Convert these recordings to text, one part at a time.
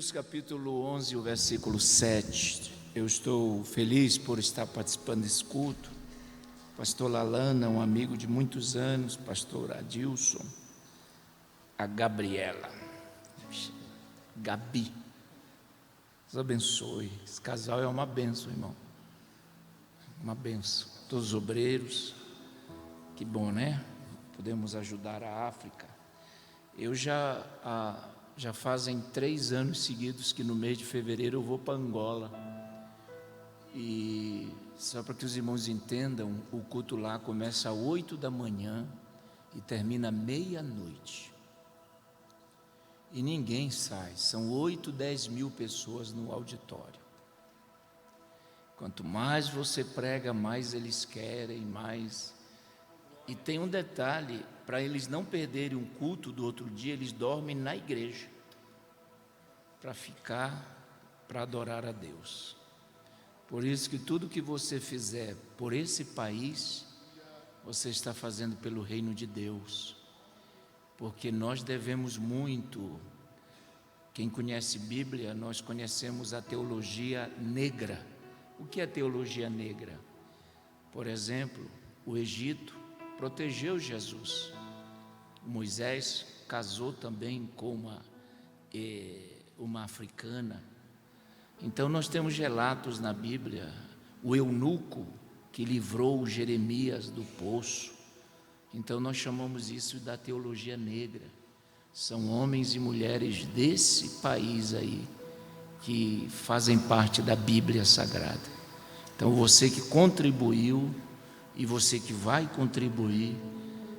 Hebreus capítulo 11, o versículo 7. Eu estou feliz por estar participando desse culto. Pastor Lalana, um amigo de muitos anos, pastor Adilson, a Gabriela, Gabi. Deus abençoe. Esse casal é uma bênção, irmão. Uma bênção. Todos os obreiros. Que bom, né? Podemos ajudar a África. Eu já fazem 3 anos seguidos que no mês de fevereiro eu vou para Angola. E só para que os irmãos entendam, o culto lá começa às 8 da manhã e termina meia-noite. E ninguém sai, são 8, 10 mil pessoas no auditório. Quanto mais você prega, mais eles querem, mais. E tem um detalhe, para eles não perderem um culto do outro dia, eles dormem na igreja, para adorar a Deus. Por isso que tudo que você fizer por esse país, você está fazendo pelo reino de Deus, porque nós devemos muito. Quem conhece Bíblia, nós conhecemos a teologia negra. O que é teologia negra? Por exemplo, o Egito protegeu Jesus. Moisés casou também com uma africana. Então nós temos relatos na Bíblia, o eunuco que livrou Jeremias do poço. Então nós chamamos isso da teologia negra. São homens e mulheres desse país aí que fazem parte da Bíblia Sagrada. Então você que contribuiu e você que vai contribuir,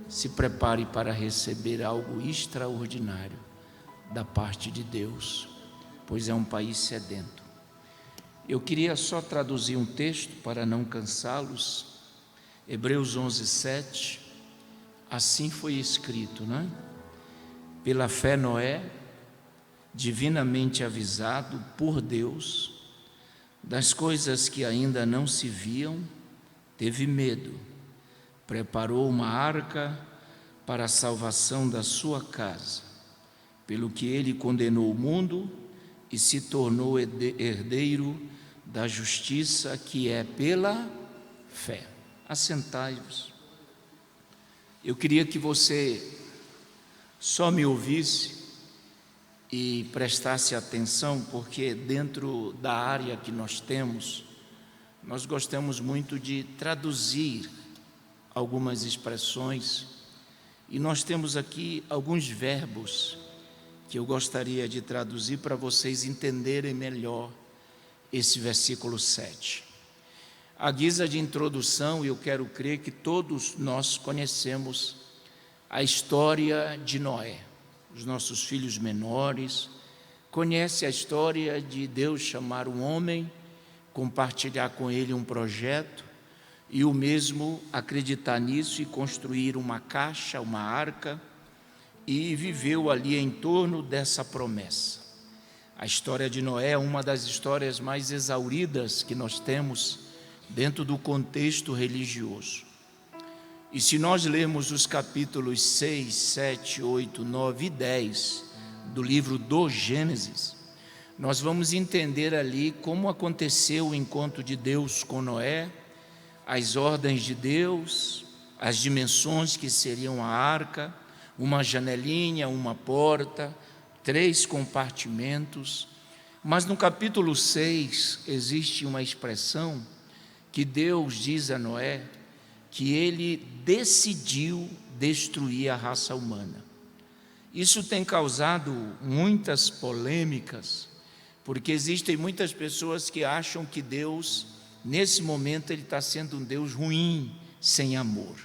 se prepare para receber algo extraordinário da parte de Deus, pois é um país sedento. Eu queria só traduzir um texto para não cansá-los. Hebreus 11, 7. Assim foi escrito, né? Pela fé Noé, divinamente avisado por Deus das coisas que ainda não se viam, teve medo, preparou uma arca para a salvação da sua casa, pelo que ele condenou o mundo e se tornou herdeiro da justiça que é pela fé. Assentai-vos. Eu queria que você só me ouvisse e prestasse atenção, porque dentro da área que nós temos, nós gostamos muito de traduzir algumas expressões, e nós temos aqui alguns verbos que eu gostaria de traduzir para vocês entenderem melhor esse versículo 7. À guisa de introdução, eu quero crer que todos nós conhecemos a história de Noé. Os nossos filhos menores conhecem a história de Deus chamar um homem, compartilhar com ele um projeto e o mesmo acreditar nisso e construir uma caixa, uma arca, e viveu ali em torno dessa promessa. A história de Noé é uma das histórias mais exauridas que nós temos dentro do contexto religioso. E se nós lermos os capítulos 6, 7, 8, 9 e 10 do livro do Gênesis, nós vamos entender ali como aconteceu o encontro de Deus com Noé, as ordens de Deus, as dimensões que seriam a arca, uma janelinha, uma porta, 3 compartimentos. Mas no capítulo 6 existe uma expressão que Deus diz a Noé que ele decidiu destruir a raça humana. Isso tem causado muitas polêmicas, porque existem muitas pessoas que acham que Deus, nesse momento, ele está sendo um Deus ruim, sem amor.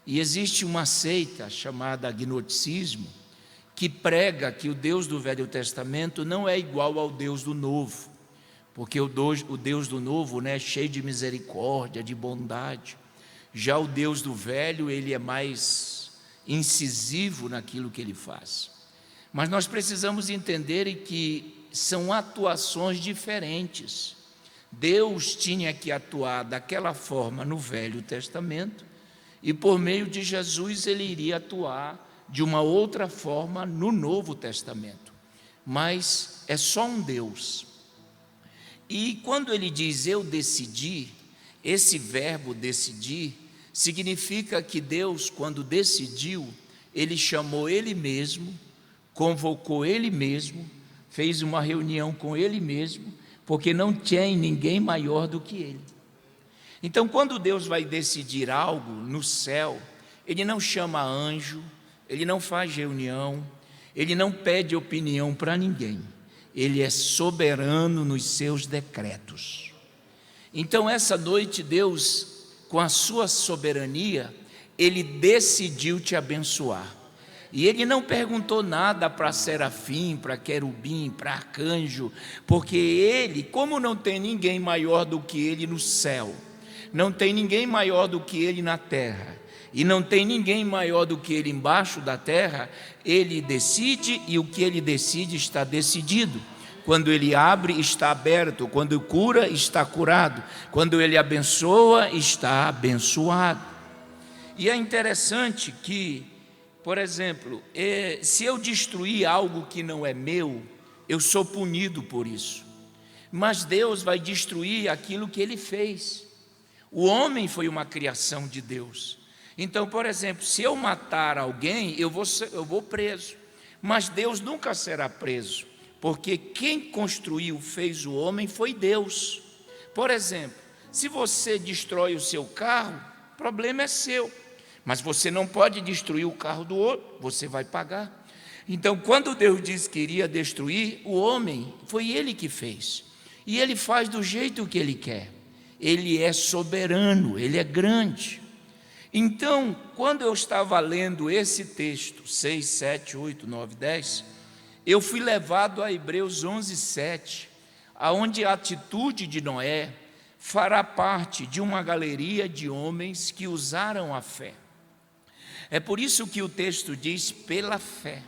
E existe uma seita chamada agnosticismo, que prega que o Deus do Velho Testamento não é igual ao Deus do Novo, porque o Deus do Novo, né, é cheio de misericórdia, de bondade. Já o Deus do Velho, ele é mais incisivo naquilo que ele faz. Mas nós precisamos entender que são atuações diferentes. Deus tinha que atuar daquela forma no Velho Testamento, e por meio de Jesus ele iria atuar de uma outra forma no Novo Testamento. mas é só um Deus. E quando ele diz eu decidi, esse verbo decidir significa que Deus, quando decidiu, ele chamou ele mesmo, convocou ele mesmo, fez uma reunião com ele mesmo, porque não tem ninguém maior do que ele. Então, quando Deus vai decidir algo no céu, ele não chama anjo, ele não faz reunião, ele não pede opinião para ninguém. Ele é soberano nos seus decretos. Então, essa noite, Deus, com a sua soberania, ele decidiu te abençoar. E ele não perguntou nada para serafim, para querubim, para arcanjo, porque ele, como não tem ninguém maior do que ele no céu, não tem ninguém maior do que ele na terra, e não tem ninguém maior do que ele embaixo da terra, ele decide, e o que ele decide está decidido. Quando ele abre, está aberto. Quando cura, está curado. Quando ele abençoa, está abençoado. E é interessante que, por exemplo, se eu destruir algo que não é meu, eu sou punido por isso. Mas Deus vai destruir aquilo que ele fez. O homem foi uma criação de Deus. Então, por exemplo, se eu matar alguém, eu vou preso. Mas Deus nunca será preso, porque quem construiu, fez o homem, foi Deus. Por exemplo, se você destrói o seu carro, o problema é seu. Mas você não pode destruir o carro do outro, você vai pagar. Então, quando Deus disse que iria destruir o homem, foi Ele que fez. E Ele faz do jeito que Ele quer. Ele é soberano, Ele é grande. Então, quando eu estava lendo esse texto, 6, 7, 8, 9, 10, eu fui levado a Hebreus 11, 7, onde a atitude de Noé fará parte de uma galeria de homens que usaram a fé. É por isso que o texto diz pela fé.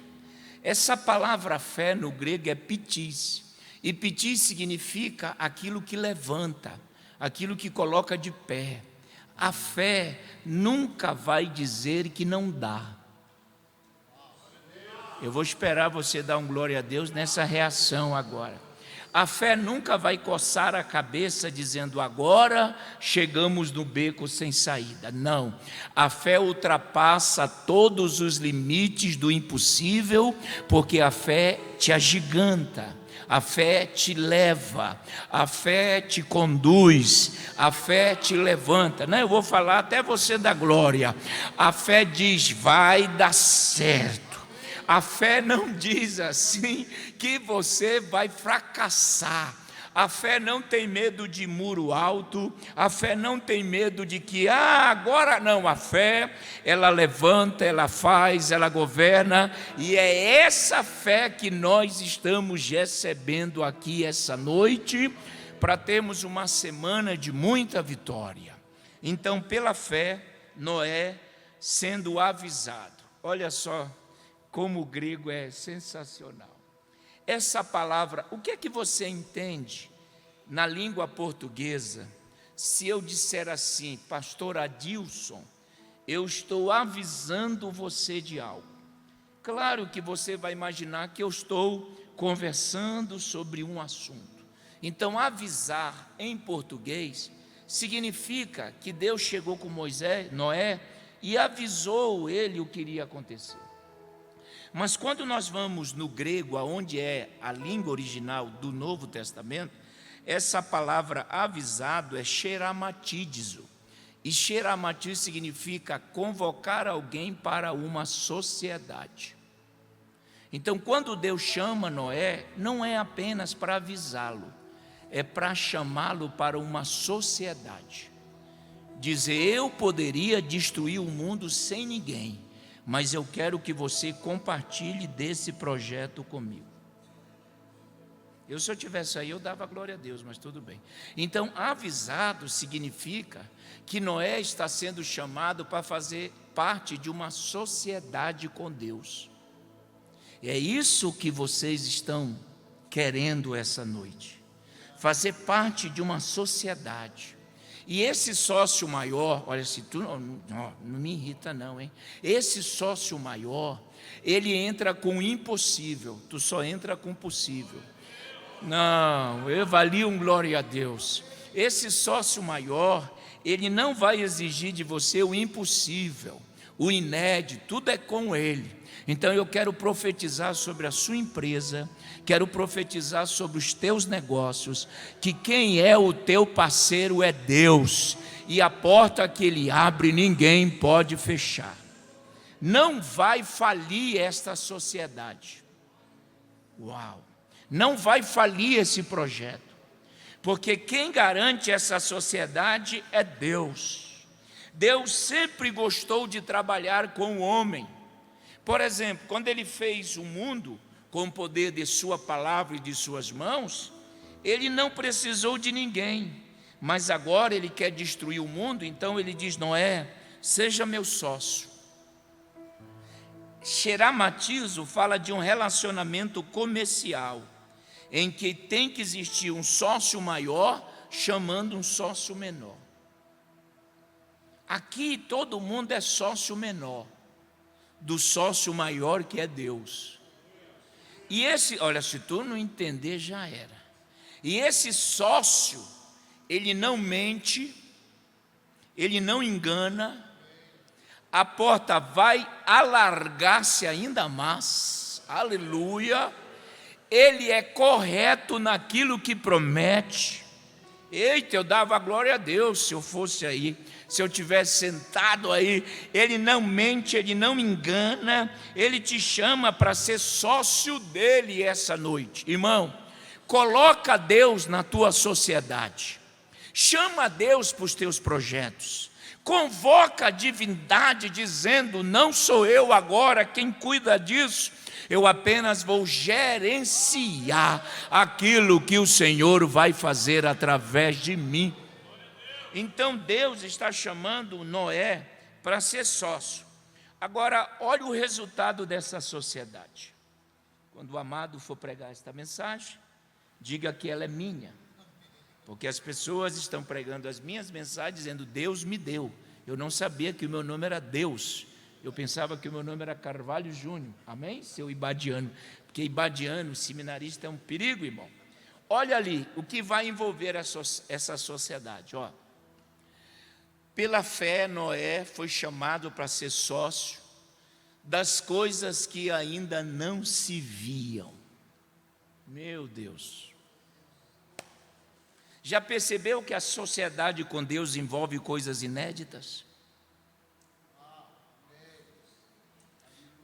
Essa palavra fé no grego é pitis, e pitis significa aquilo que levanta, aquilo que coloca de pé. A fé nunca vai dizer que não dá. Eu vou esperar você dar um glória a Deus nessa reação agora. A fé nunca vai coçar a cabeça dizendo agora chegamos no beco sem saída. Não, a fé ultrapassa todos os limites do impossível, porque a fé te agiganta. A fé te leva, a fé te conduz, a fé te levanta. Não, eu vou falar até você dar glória. A fé diz, vai dar certo. A fé não diz assim que você vai fracassar. A fé não tem medo de muro alto, a fé não tem medo de que, agora não. A fé, ela levanta, ela faz, ela governa, e é essa fé que nós estamos recebendo aqui essa noite, para termos uma semana de muita vitória. Então, pela fé, Noé sendo avisado. Olha só como o grego é sensacional. Essa palavra, o que é que você entende na língua portuguesa, se eu disser assim, pastor Adilson, eu estou avisando você de algo? Claro que você vai imaginar que eu estou conversando sobre um assunto. Então, avisar em português significa que Deus chegou com Noé, e avisou ele o que iria acontecer. Mas quando nós vamos no grego, aonde é a língua original do Novo Testamento, essa palavra avisado é xeramatizo. E xeramatizo significa convocar alguém para uma sociedade. Então, quando Deus chama Noé, não é apenas para avisá-lo, é para chamá-lo para uma sociedade. Dizer, eu poderia destruir o mundo sem ninguém, mas eu quero que você compartilhe desse projeto comigo. Se eu tivesse aí, eu dava glória a Deus, mas tudo bem. Então, avisado significa que Noé está sendo chamado para fazer parte de uma sociedade com Deus. É isso que vocês estão querendo essa noite. Fazer parte de uma sociedade. E esse sócio maior, olha, se tu não me irrita não, hein? Esse sócio maior, ele entra com o impossível, tu só entra com o possível. Não, eu valio um glória a Deus. Esse sócio maior, ele não vai exigir de você o impossível, o inédito, tudo é com ele. Então eu quero profetizar sobre a sua empresa, quero profetizar sobre os teus negócios, que quem é o teu parceiro é Deus, e a porta que Ele abre ninguém pode fechar. Não vai falir esta sociedade. Uau! Não vai falir esse projeto, porque quem garante essa sociedade é Deus. Deus sempre gostou de trabalhar com o homem. Por exemplo, quando Ele fez o mundo com o poder de sua palavra e de suas mãos, Ele não precisou de ninguém, mas agora Ele quer destruir o mundo, então Ele diz: Noé, seja meu sócio. Xeramatizo fala de um relacionamento comercial, em que tem que existir um sócio maior chamando um sócio menor. Aqui todo mundo é sócio menor do sócio maior, que é Deus. E esse, olha, se tu não entender, já era. E esse sócio, ele não mente, ele não engana, a porta vai alargar-se ainda mais, aleluia. Ele é correto naquilo que promete. Eita, eu dava glória a Deus se eu fosse aí, se eu tivesse sentado aí. Ele não mente, ele não engana, ele te chama para ser sócio dele essa noite. Irmão, coloca Deus na tua sociedade, chama Deus para os teus projetos, convoca a divindade dizendo: não sou eu agora quem cuida disso, eu apenas vou gerenciar aquilo que o Senhor vai fazer através de mim. Então Deus está chamando Noé para ser sócio. Agora, olha o resultado dessa sociedade. Quando o amado for pregar esta mensagem, diga que ela é minha, porque as pessoas estão pregando as minhas mensagens dizendo: Deus me deu. Eu não sabia que o meu nome era Deus. Eu pensava que o meu nome era Carvalho Júnior. Amém? Seu ibadiano. Porque ibadiano, seminarista, é um perigo, irmão. Olha ali o que vai envolver essa sociedade. Ó. Pela fé, Noé foi chamado para ser sócio das coisas que ainda não se viam. Meu Deus. Já percebeu que a sociedade com Deus envolve coisas inéditas?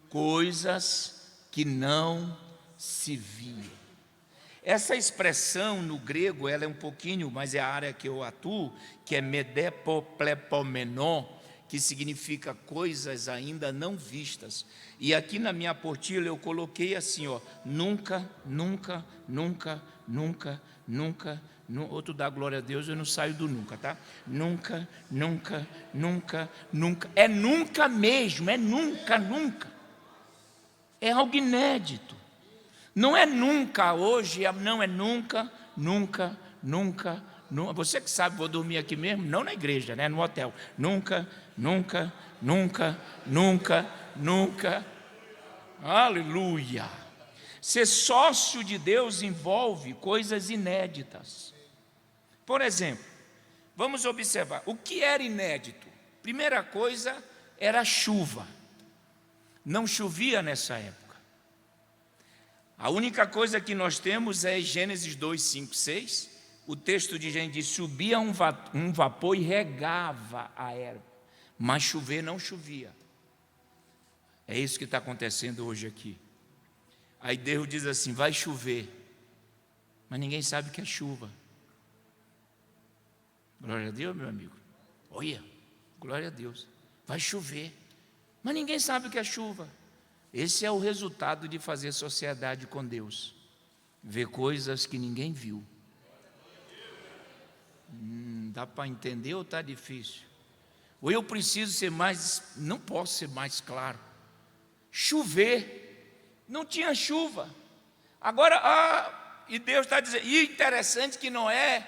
Coisas que não se viam. Essa expressão no grego, ela é um pouquinho, mas é a área que eu atuo, que é medepoplepomenon, que significa coisas ainda não vistas. E aqui na minha apostila eu coloquei assim, ó: nunca, nunca, nunca, nunca, nunca. Outro dá glória a Deus, eu não saio do nunca, tá? Nunca, nunca, nunca, nunca. É nunca mesmo, é nunca, nunca. É algo inédito. Não é nunca hoje, não é nunca, nunca, nunca, nunca. Você que sabe, vou dormir aqui mesmo, não na igreja, né? No hotel. Nunca, nunca, nunca, nunca, nunca. Aleluia. Ser sócio de Deus envolve coisas inéditas. Por exemplo, vamos observar o que era inédito. Primeira coisa era a chuva. Não chovia nessa época. A única coisa que nós temos é Gênesis 2, 5, 6. O texto de Gênesis diz: subia um vapor e regava a erva, mas chover não chovia. É isso que está acontecendo hoje aqui. Aí Deus diz assim: vai chover, mas ninguém sabe o que é chuva. Glória a Deus, meu amigo. Olha, glória a Deus. Vai chover, mas ninguém sabe o que é chuva. Esse é o resultado de fazer sociedade com Deus. Ver coisas que ninguém viu. Dá para entender ou está difícil? Ou eu preciso ser mais, não posso ser mais claro. Chover, não tinha chuva. Agora, e Deus está dizendo, e interessante que Noé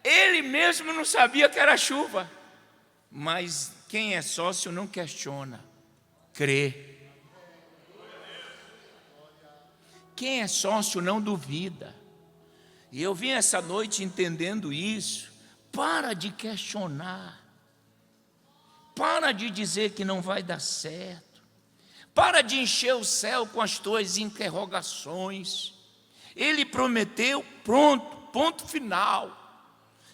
Ele mesmo não sabia que era chuva. Mas quem é sócio não questiona, crê. Quem é sócio não duvida. E eu vim essa noite entendendo isso. Para de questionar. Para de dizer que não vai dar certo. Para de encher o céu com as tuas interrogações. Ele prometeu, pronto, ponto final.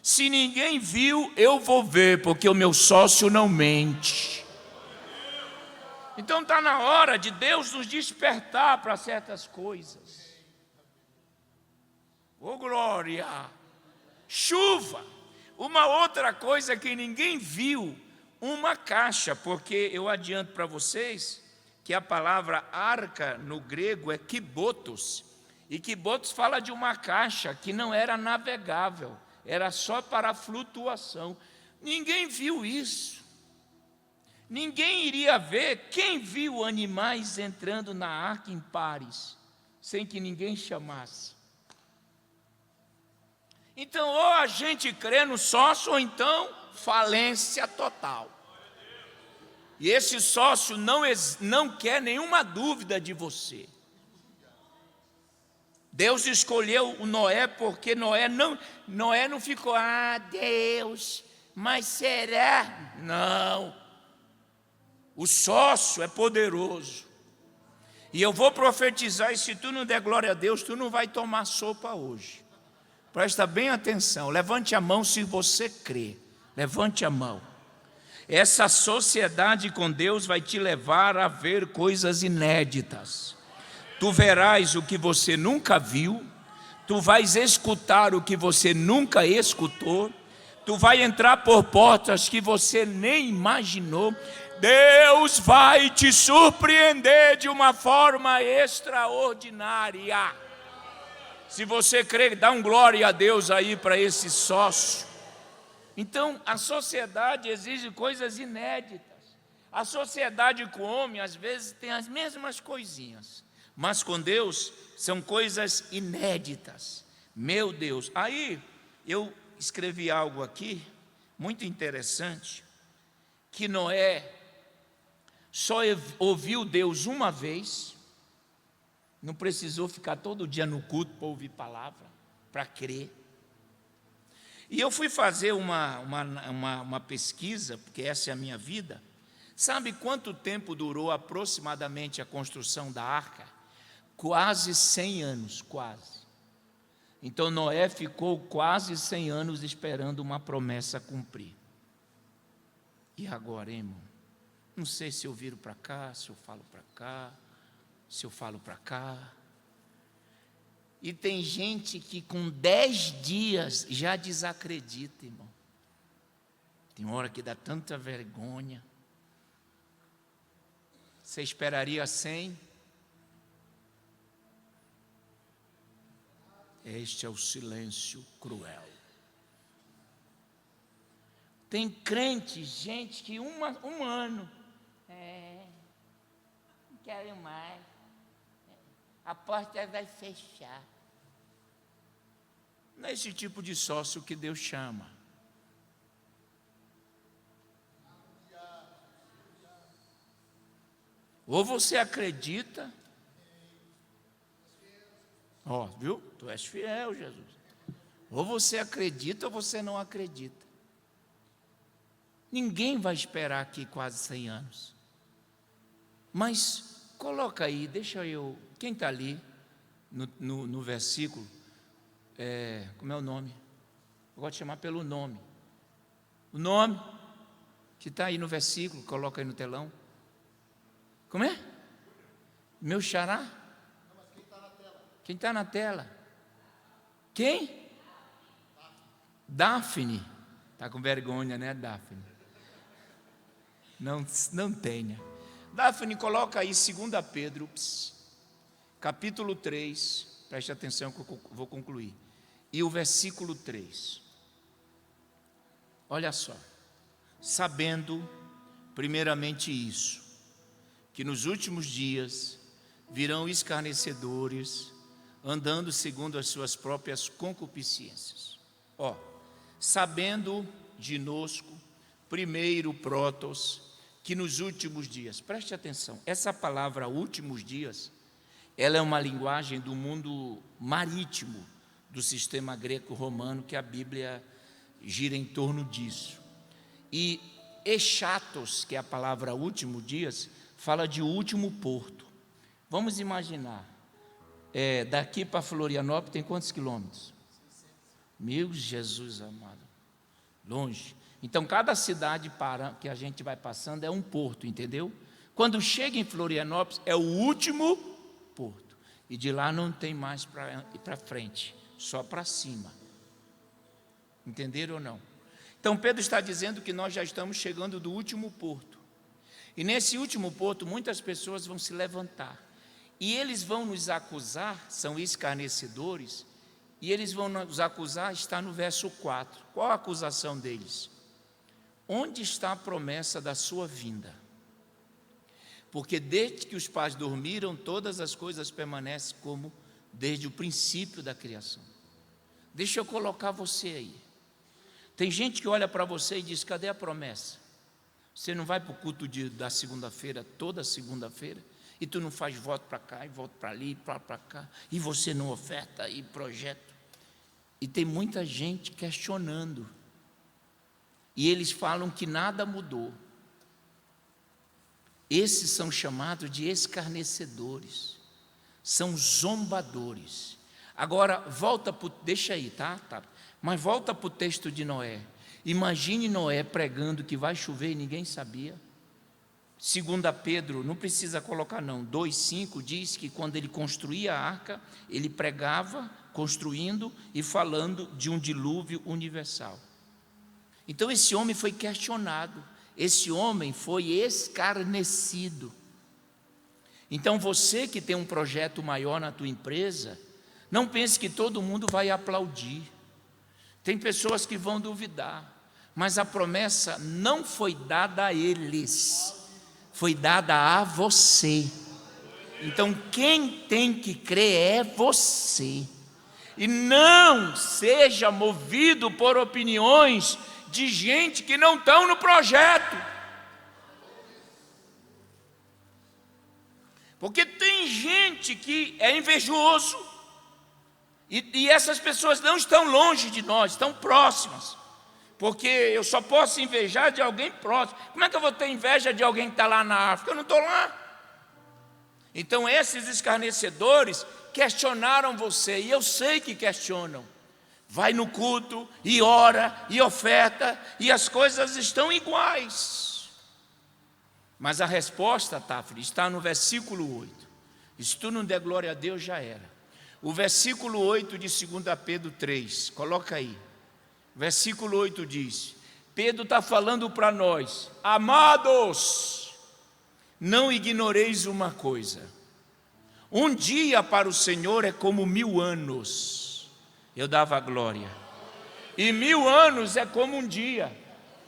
Se ninguém viu, eu vou ver, porque o meu sócio não mente. Então está na hora de Deus nos despertar para certas coisas. Oh glória! Chuva! Uma outra coisa que ninguém viu, uma caixa, porque eu adianto para vocês que a palavra arca no grego é kibotos, e kibotos fala de uma caixa que não era navegável, era só para flutuação. Ninguém viu isso. Ninguém iria ver. Quem viu animais entrando na arca em pares, sem que ninguém chamasse? Então, ou a gente crê no sócio, ou então falência total. E esse sócio não quer nenhuma dúvida de você. Deus escolheu o Noé porque Noé não ficou, Deus, mas será? Não. O sócio é poderoso. E eu vou profetizar, e se tu não der glória a Deus, tu não vai tomar sopa hoje. Presta bem atenção, levante a mão se você crê. Levante a mão. Essa sociedade com Deus vai te levar a ver coisas inéditas. Tu verás o que você nunca viu, tu vais escutar o que você nunca escutou, tu vai entrar por portas que você nem imaginou. Deus vai te surpreender de uma forma extraordinária. Se você crê, dá um glória a Deus aí para esse sócio. Então, a sociedade exige coisas inéditas. A sociedade com o homem, às vezes, tem as mesmas coisinhas. Mas com Deus são coisas inéditas. Meu Deus. Aí eu escrevi algo aqui muito interessante, que Noé só ouviu Deus uma vez, não precisou ficar todo dia no culto para ouvir palavra, para crer. E eu fui fazer uma pesquisa, porque essa é a minha vida. Sabe quanto tempo durou aproximadamente a construção da arca? Quase 100 anos, quase. Então Noé ficou quase 100 anos esperando uma promessa cumprir. E agora, hein, irmão? Não sei se eu viro para cá, se eu falo para cá, se eu falo para cá. E tem gente que com 10 dias já desacredita, irmão. Tem hora que dá tanta vergonha. Você esperaria 100? Este é o silêncio cruel. Tem crente, gente, que um ano, não quero mais, a porta vai fechar. Não é esse tipo de sócio que Deus chama. Ou você acredita, viu? Tu és fiel, Jesus. Ou você acredita ou você não acredita. Ninguém vai esperar aqui quase 100 anos. Mas coloca aí, deixa eu. Quem está ali no versículo? Como é o nome? Eu gosto de chamar pelo nome. O nome que está aí no versículo, coloca aí no telão. Como é? Meu xará? Quem está na tela? Quem? Daphne. Está com vergonha, né, Daphne? Não tenha. Daphne, coloca aí 2 Pedro, capítulo 3. Preste atenção que eu vou concluir. E o versículo 3. Olha só. Sabendo, primeiramente isso, que nos últimos dias virão escarnecedores, andando segundo as suas próprias concupiscências. sabendo de nosco, primeiro prótos, que nos últimos dias, preste atenção, essa palavra últimos dias, ela é uma linguagem do mundo marítimo, do sistema greco-romano, que a Bíblia gira em torno disso. E Echatos, que é a palavra último dias, fala de último porto. Vamos imaginar, daqui para Florianópolis tem quantos quilômetros? Meu Jesus amado, longe. Então cada cidade que a gente vai passando é um porto, entendeu? Quando chega em Florianópolis é o último porto, e de lá não tem mais para ir para frente, só para cima. Entenderam ou não? Então Pedro está dizendo que nós já estamos chegando do último porto, e nesse último porto muitas pessoas vão se levantar, e eles vão nos acusar, são escarnecedores, e eles vão nos acusar, está no verso 4. Qual a acusação deles? Onde está a promessa da sua vinda? Porque desde que os pais dormiram, todas as coisas permanecem como desde o princípio da criação. Deixa eu colocar você aí. Tem gente que olha para você e diz: cadê a promessa? Você não vai para o culto da segunda-feira, toda segunda-feira, e tu não faz voto para cá, e voto para ali, para cá, e você não oferta, e projeto. E tem muita gente questionando, e eles falam que nada mudou. Esses são chamados de escarnecedores, são zombadores. Agora, deixa aí, tá? Mas volta para o texto de Noé. Imagine Noé pregando que vai chover e ninguém sabia. 2 Pedro, não precisa colocar não, 2,5 diz que quando ele construía a arca, ele pregava, construindo e falando de um dilúvio universal. Então esse homem foi questionado, esse homem foi escarnecido. Então você que tem um projeto maior na tua empresa, não pense que todo mundo vai aplaudir. Tem pessoas que vão duvidar, mas a promessa não foi dada a eles, foi dada a você. Então quem tem que crer é você. E não seja movido por opiniões de gente que não estão no projeto. Porque tem gente que é invejoso, e essas pessoas não estão longe de nós, estão próximas. Porque eu só posso invejar de alguém próximo. Como é que eu vou ter inveja de alguém que está lá na África? Eu não estou lá. Então esses escarnecedores questionaram você, e eu sei que questionam. Vai no culto, e ora, e oferta, e as coisas estão iguais. Mas a resposta, Tafri, está no versículo 8. E se tu não der glória a Deus, já era. O versículo 8 de 2 Pedro 3, coloca aí. Versículo 8 diz, Pedro está falando para nós: amados, não ignoreis uma coisa, um dia para o Senhor é como 1000 anos. Eu dava glória. E 1000 anos é como um dia.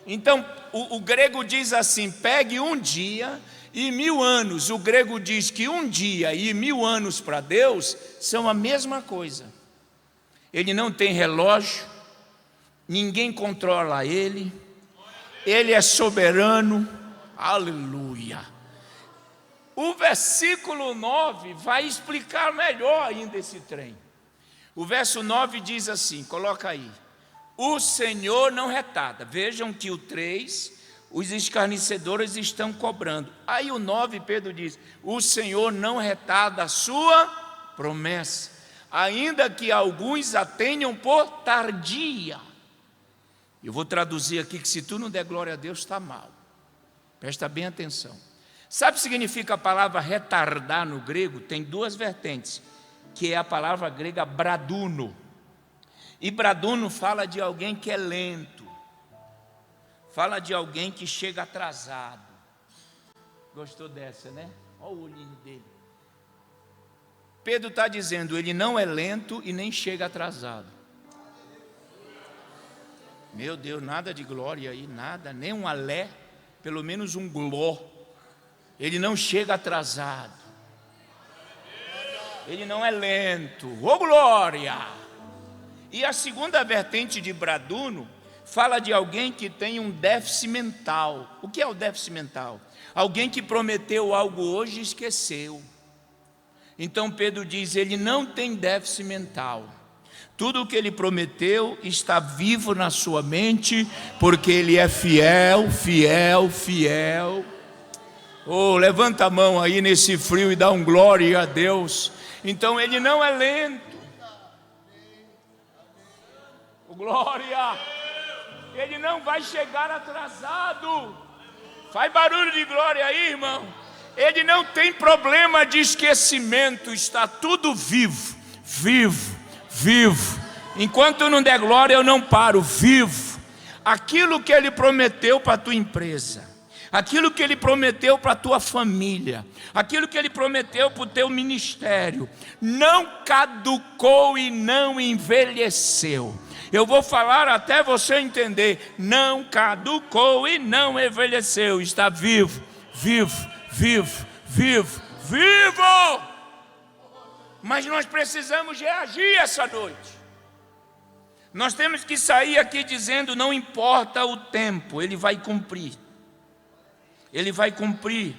Então o grego diz assim: pegue um dia e 1000 anos. O grego diz que um dia e 1000 anos para Deus são a mesma coisa. Ele não tem relógio, ninguém controla ele, ele é soberano. Aleluia. O versículo 9 vai explicar melhor ainda esse trem. O verso 9 diz assim, coloca aí: o Senhor não retarda. Vejam que o 3, os escarnecedores estão cobrando. Aí o 9, Pedro diz: o Senhor não retarda a sua promessa, ainda que alguns a tenham por tardia. Eu vou traduzir aqui que se tu não der glória a Deus, está mal. Presta bem atenção. Sabe o que significa a palavra retardar no grego? Tem duas vertentes, que é a palavra grega braduno. E braduno fala de alguém que é lento, fala de alguém que chega atrasado. Gostou dessa, né? Olha o olhinho dele. Pedro está dizendo, ele não é lento e nem chega atrasado. Meu Deus, nada de glória aí, nada, nem um alé, pelo menos um gló. Ele não chega atrasado, ele não é lento. Ô glória! E a segunda vertente de braduno fala de alguém que tem um déficit mental. O que é o déficit mental? Alguém que prometeu algo hoje e esqueceu. Então Pedro diz, ele não tem déficit mental. Tudo o que ele prometeu está vivo na sua mente, porque ele é fiel, fiel, fiel. Oh, levanta a mão aí nesse frio e dá um glória a Deus. Então ele não é lento. Oh, glória! Ele não vai chegar atrasado. Faz barulho de glória aí, irmão. Ele não tem problema de esquecimento. Está tudo vivo, vivo, vivo. Enquanto não der glória, eu não paro. Vivo. Aquilo que ele prometeu para a tua empresa, aquilo que ele prometeu para a tua família, aquilo que ele prometeu para o teu ministério, não caducou e não envelheceu. Eu vou falar até você entender. Não caducou e não envelheceu. Está vivo, vivo, vivo, vivo, vivo. Mas nós precisamos reagir essa noite. Nós temos que sair aqui dizendo, não importa o tempo, ele vai cumprir. Ele vai cumprir.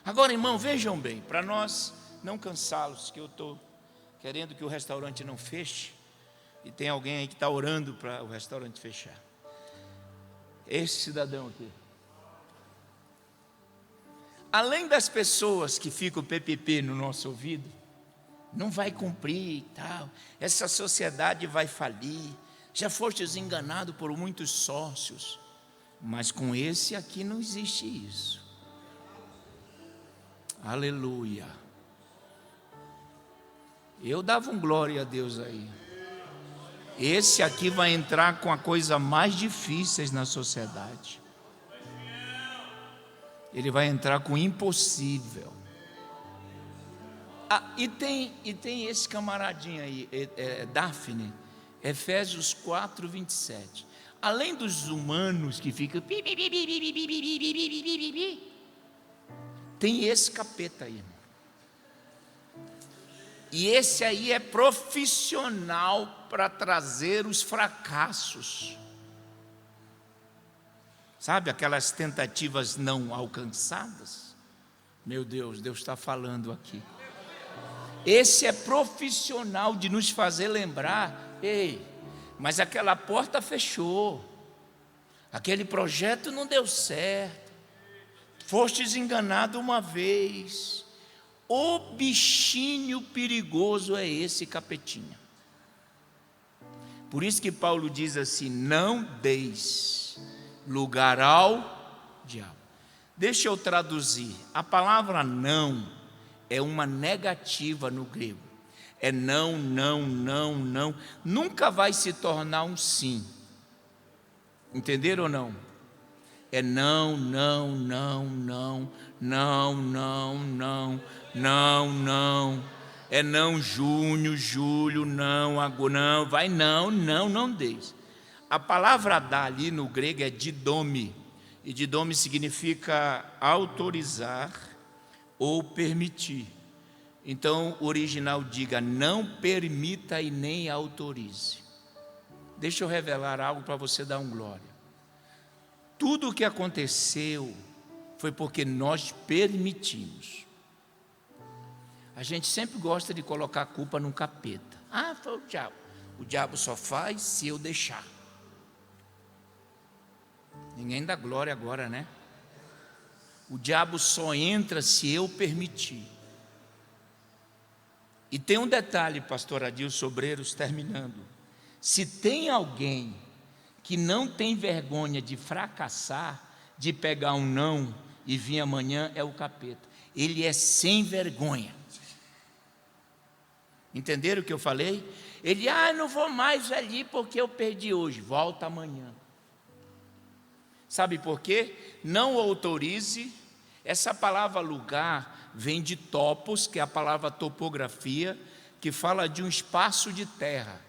Agora, irmão, vejam bem, para nós não cansá-los, que eu estou querendo que o restaurante não feche. E tem alguém aí que está orando para o restaurante fechar. Esse cidadão aqui. Além das pessoas que ficam PPP no nosso ouvido, não vai cumprir e tal, essa sociedade vai falir, já fostes enganado por muitos sócios, mas com esse aqui não existe isso. Aleluia. Eu dava um glória a Deus aí. Esse aqui vai entrar com a coisa mais difíceis na sociedade. Ele vai entrar com o impossível. E tem esse camaradinho aí, Daphne, Efésios 4, 27. Além dos humanos que ficam, tem esse capeta aí. E esse aí é profissional para trazer os fracassos. Sabe aquelas tentativas não alcançadas? Meu Deus, Deus está falando aqui. Esse é profissional de nos fazer lembrar, ei, mas aquela porta fechou, aquele projeto não deu certo, fostes enganado uma vez. O bichinho perigoso é esse capetinha. Por isso que Paulo diz assim, não deis lugar ao diabo. Deixa eu traduzir, a palavra não é uma negativa no grego, é não, não, não, não, nunca vai se tornar um sim, entenderam ou não? É não, não, não, não, não, não, não, não, não, é não, junho, julho, não, não, vai não, não, não deixe. A palavra dá ali no grego é didome, e didome significa autorizar ou permitir. Então o original diga, não permita e nem autorize. Deixa eu revelar algo para você dar um glória. Tudo o que aconteceu foi porque nós permitimos. A gente sempre gosta de colocar a culpa no capeta. Ah, foi o diabo. O diabo só faz se eu deixar. Ninguém dá glória agora, né? O diabo só entra se eu permitir. E tem um detalhe, pastor Adilson Sobreiros, terminando. Se tem alguém que não tem vergonha de fracassar, de pegar um não e vir amanhã, é o capeta. Ele é sem vergonha. Entenderam o que eu falei? Ele, não vou mais ali porque eu perdi hoje, volta amanhã. Sabe por quê? Não autorize. Essa palavra lugar vem de topos, que é a palavra topografia, que fala de um espaço de terra.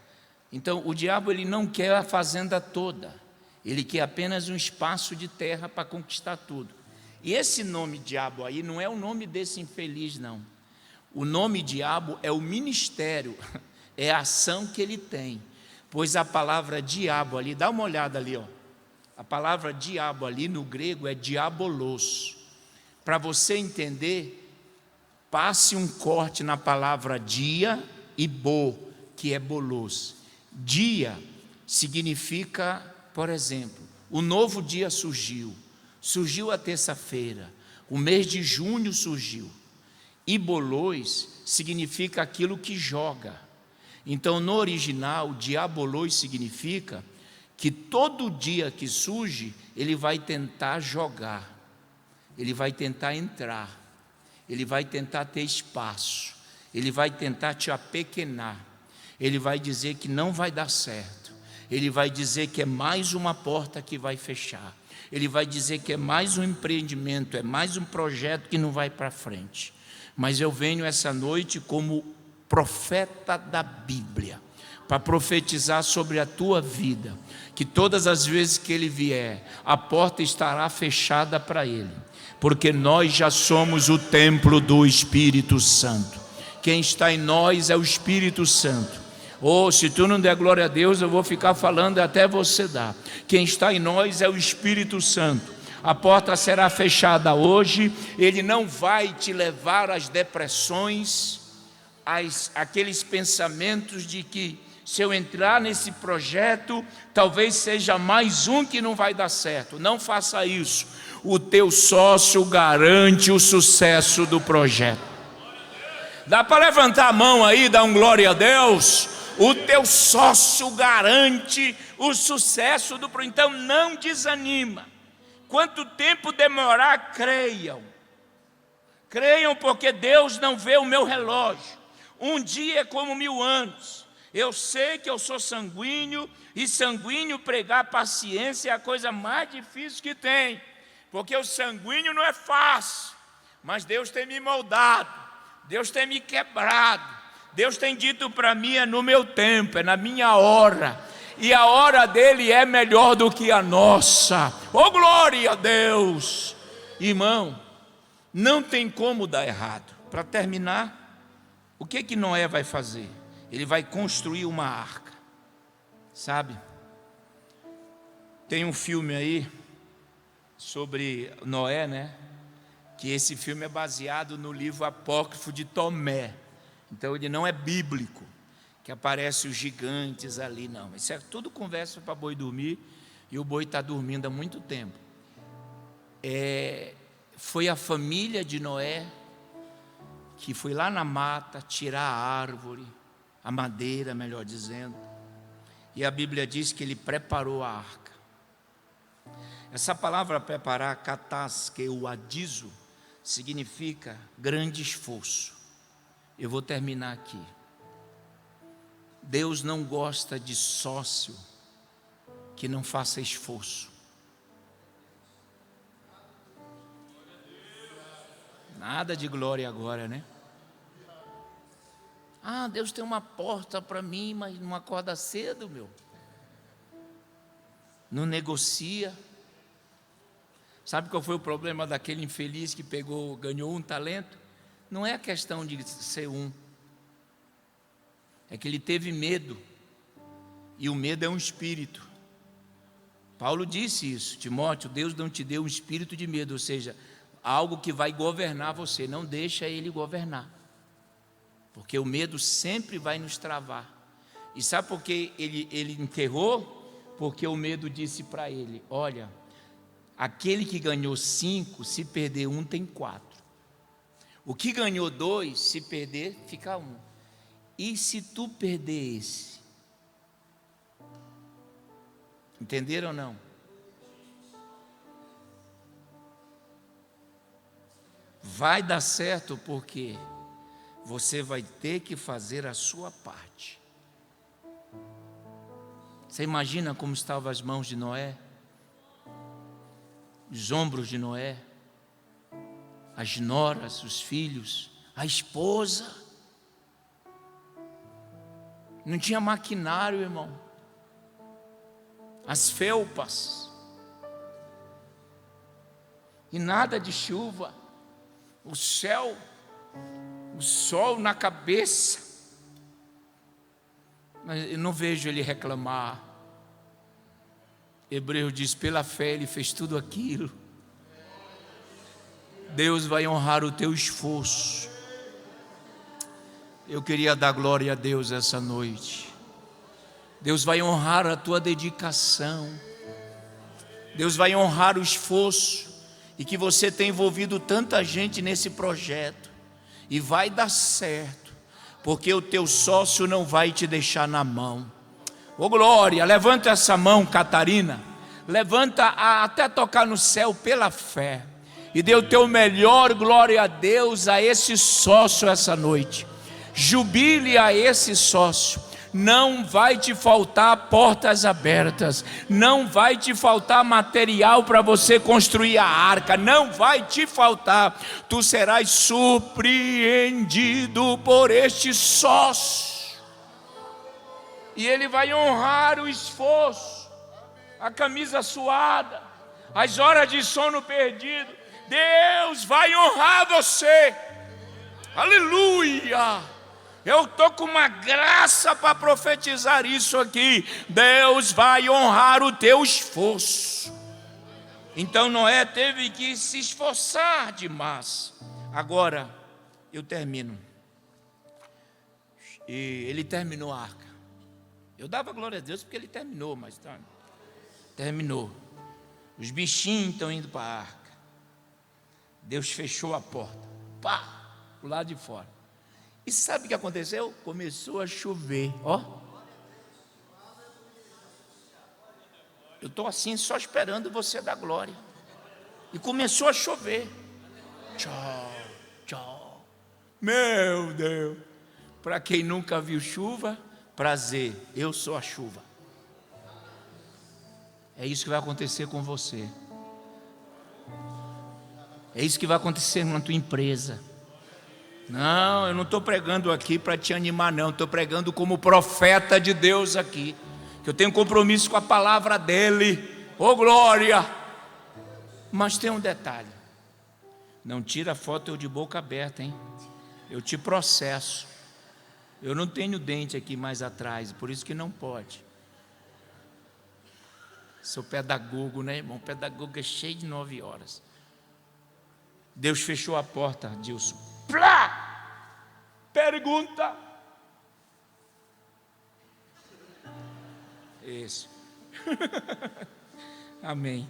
Então o diabo ele não quer a fazenda toda, ele quer apenas um espaço de terra para conquistar tudo. E esse nome diabo aí não é o nome desse infeliz não. O nome diabo é o ministério, é a ação que ele tem. Pois a palavra diabo ali, dá uma olhada ali, ó. A palavra diabo ali no grego é diabolos. Para você entender, passe um corte na palavra dia e bo, que é bolos. Dia significa, por exemplo, o novo dia surgiu a terça-feira, o mês de junho surgiu. E bolos significa aquilo que joga. Então, no original, diabolos significa que todo dia que surge, ele vai tentar jogar, ele vai tentar entrar, ele vai tentar ter espaço, ele vai tentar te apequenar, ele vai dizer que não vai dar certo, ele vai dizer que é mais uma porta que vai fechar, ele vai dizer que é mais um empreendimento, é mais um projeto que não vai para frente. Mas eu venho essa noite como profeta da Bíblia, para profetizar sobre a tua vida, que todas as vezes que ele vier, a porta estará fechada para ele, porque nós já somos o templo do Espírito Santo. Quem está em nós é o Espírito Santo. Se tu não der glória a Deus, eu vou ficar falando até você dar. Quem está em nós é o Espírito Santo. A porta será fechada hoje, ele não vai te levar às depressões, aqueles pensamentos de que se eu entrar nesse projeto, talvez seja mais um que não vai dar certo. Não faça isso. O teu sócio garante o sucesso do projeto. Dá para levantar a mão aí, dar um glória a Deus? O teu sócio garante o sucesso do projeto. Então não desanima. Quanto tempo demorar, creiam. Creiam, porque Deus não vê o meu relógio. Um dia é como 1000 anos. Eu sei que eu sou sanguíneo, e sanguíneo pregar paciência é a coisa mais difícil que tem, porque o sanguíneo não é fácil, mas Deus tem me moldado, Deus tem me quebrado, Deus tem dito para mim: é no meu tempo, é na minha hora, e a hora dele é melhor do que a nossa. Oh, glória a Deus! Irmão, não tem como dar errado. Para terminar, o que Noé vai fazer? Ele vai construir uma arca, sabe? Tem um filme aí sobre Noé, né? Que esse filme é baseado no livro apócrifo de Tomé. Então ele não é bíblico, que aparece os gigantes ali, não. Isso é tudo conversa para boi dormir, e o boi está dormindo há muito tempo. Foi a família de Noé que foi lá na mata tirar a árvore, a madeira, melhor dizendo, e a Bíblia diz que ele preparou a arca. Essa palavra preparar, kataskeuadizo, significa grande esforço. Eu vou terminar aqui. Deus não gosta de sócio que não faça esforço. Nada de glória agora, né? Deus tem uma porta para mim, mas não acorda cedo, meu. Não negocia. Sabe qual foi o problema daquele infeliz que ganhou um talento? Não é a questão de ser um. É que ele teve medo. E o medo é um espírito. Paulo disse isso: Timóteo, Deus não te deu um espírito de medo, ou seja, algo que vai governar você. Não deixa ele governar, porque o medo sempre vai nos travar. E sabe por que ele enterrou? Porque o medo disse para ele: olha, aquele que ganhou 5, se perder 1, tem 4. O que ganhou 2, se perder, fica 1. E se tu perder esse? Entenderam ou não? Vai dar certo, porque você vai ter que fazer a sua parte. Você imagina como estavam as mãos de Noé? Os ombros de Noé? As noras, os filhos, a esposa? Não tinha maquinário, irmão. As felpas. E nada de chuva. O céu, o sol na cabeça. Mas eu não vejo ele reclamar. Hebreus diz: pela fé ele fez tudo aquilo. Deus vai honrar o teu esforço. Eu queria dar glória a Deus essa noite. Deus vai honrar a tua dedicação. Deus vai honrar o esforço. E que você tem envolvido tanta gente nesse projeto. E vai dar certo. Porque o teu sócio não vai te deixar na mão. Ô glória, levanta essa mão, Catarina. Levanta até tocar no céu pela fé. E dê o teu melhor, glória a Deus, a esse sócio essa noite. Jubile a esse sócio. Não vai te faltar portas abertas. Não vai te faltar material para você construir a arca. Não vai te faltar. Tu serás surpreendido por este sócio. E ele vai honrar o esforço, a camisa suada, as horas de sono perdido. Deus vai honrar você. Aleluia. Eu estou com uma graça para profetizar isso aqui. Deus vai honrar o teu esforço. Então Noé teve que se esforçar demais. Agora eu termino. E ele terminou a arca. Eu dava glória a Deus porque ele terminou, mas tá, terminou. Os bichinhos estão indo para a arca. Deus fechou a porta. Pá, do lado de fora. E sabe o que aconteceu? Começou a chover, ó. Eu estou assim só esperando você dar glória. E começou a chover. Tchau, tchau. Meu Deus. Para quem nunca viu chuva, prazer, eu sou a chuva. É isso que vai acontecer com você. É isso que vai acontecer na tua empresa. Não, eu não estou pregando aqui para te animar, não. Estou pregando como profeta de Deus aqui. Que eu tenho compromisso com a palavra dele. Oh glória! Mas tem um detalhe. Não tira a foto eu de boca aberta, hein? Eu te processo. Eu não tenho dente aqui mais atrás, por isso que não pode. Sou pedagogo, né, irmão? Pedagogo é cheio de 9 horas. Deus fechou a porta, Dilson. Plá! Pergunta. Isso. Amém.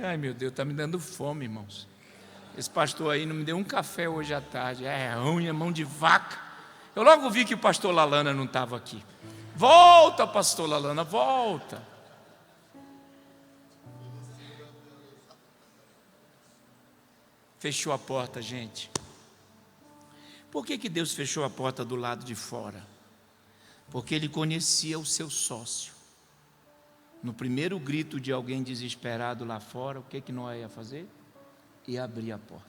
Ai, meu Deus, está me dando fome, irmãos. Esse pastor aí não me deu um café hoje à tarde. É ruim, é mão de vaca. Eu logo vi que o pastor Lalana não estava aqui. Volta, pastor Lalana, volta. Fechou a porta, gente. Por que Deus fechou a porta do lado de fora? Porque Ele conhecia o seu sócio. No primeiro grito de alguém desesperado lá fora, o que Noé ia fazer? Ia abrir a porta.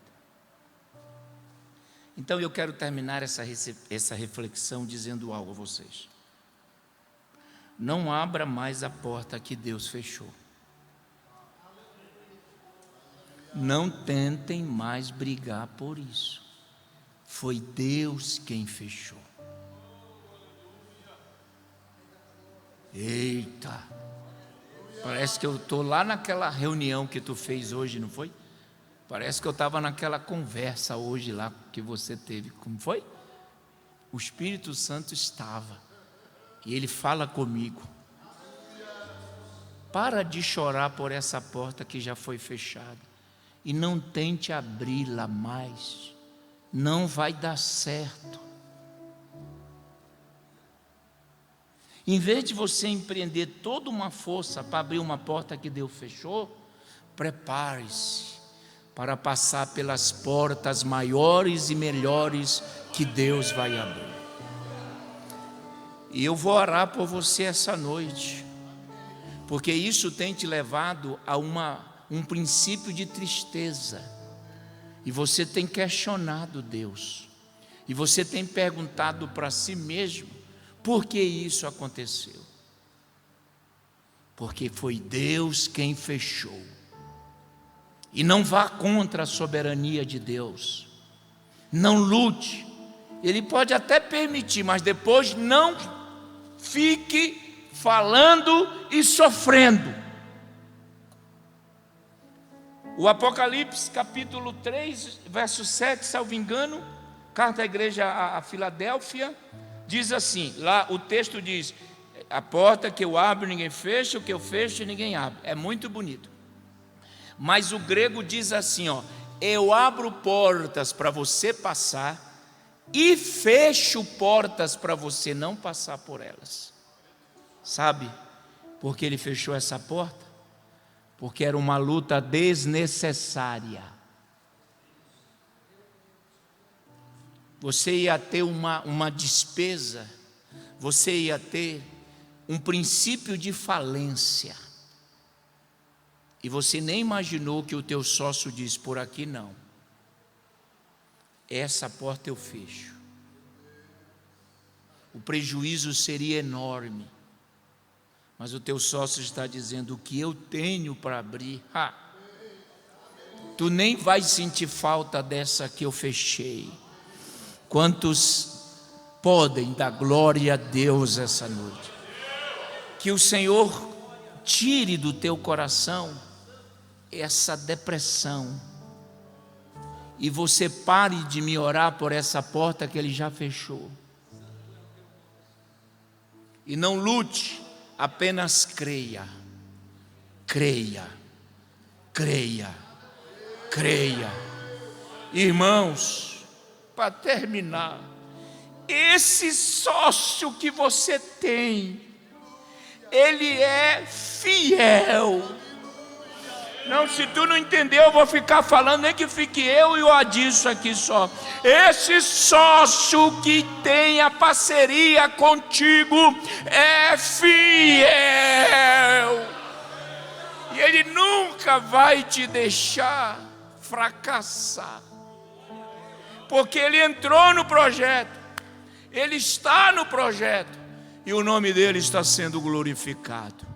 Então eu quero terminar essa reflexão dizendo algo a vocês. Não abra mais a porta que Deus fechou. Não tentem mais brigar por isso. Foi Deus quem fechou. Eita! Parece que eu estou lá naquela reunião que tu fez hoje, não foi? Parece que eu estava naquela conversa hoje lá que você teve. Como foi? O Espírito Santo estava. E Ele fala comigo. Para de chorar por essa porta que já foi fechada. E não tente abri-la mais. Não vai dar certo. Em vez de você empreender toda uma força para abrir uma porta que Deus fechou, prepare-se para passar pelas portas maiores e melhores que Deus vai abrir. E eu vou orar por você essa noite, porque isso tem te levado a um princípio de tristeza, e você tem questionado Deus, e você tem perguntado para si mesmo, por que isso aconteceu? Porque foi Deus quem fechou. E não vá contra a soberania de Deus. Não lute Ele pode até permitir, mas depois não fique falando e sofrendo. O Apocalipse capítulo 3, verso 7, salvo engano, carta à igreja a Filadélfia, diz assim, lá o texto diz: a porta que eu abro ninguém fecha, o que eu fecho ninguém abre. É muito bonito. Mas o grego diz assim, ó: eu abro portas para você passar e fecho portas para você não passar por elas. Sabe por que ele fechou essa porta? Porque era uma luta desnecessária. Você ia ter uma despesa, você ia ter um princípio de falência. E você nem imaginou que o teu sócio diz: por aqui não. Essa porta eu fecho. O prejuízo seria enorme. Mas o teu sócio está dizendo: o que eu tenho para abrir, tu nem vai sentir falta dessa que eu fechei. Quantos podem dar glória a Deus essa noite? Que o Senhor tire do teu coração essa depressão e você pare de me orar por essa porta que Ele já fechou. E não lute, apenas creia, creia, creia, creia. Irmãos, para terminar, esse sócio que você tem, ele é fiel. Não, se tu não entendeu, eu vou ficar falando, nem que fique eu e o Adilson aqui só. Esse sócio que tem a parceria contigo é fiel. E ele nunca vai te deixar fracassar. Porque ele entrou no projeto, ele está no projeto, e o nome dele está sendo glorificado.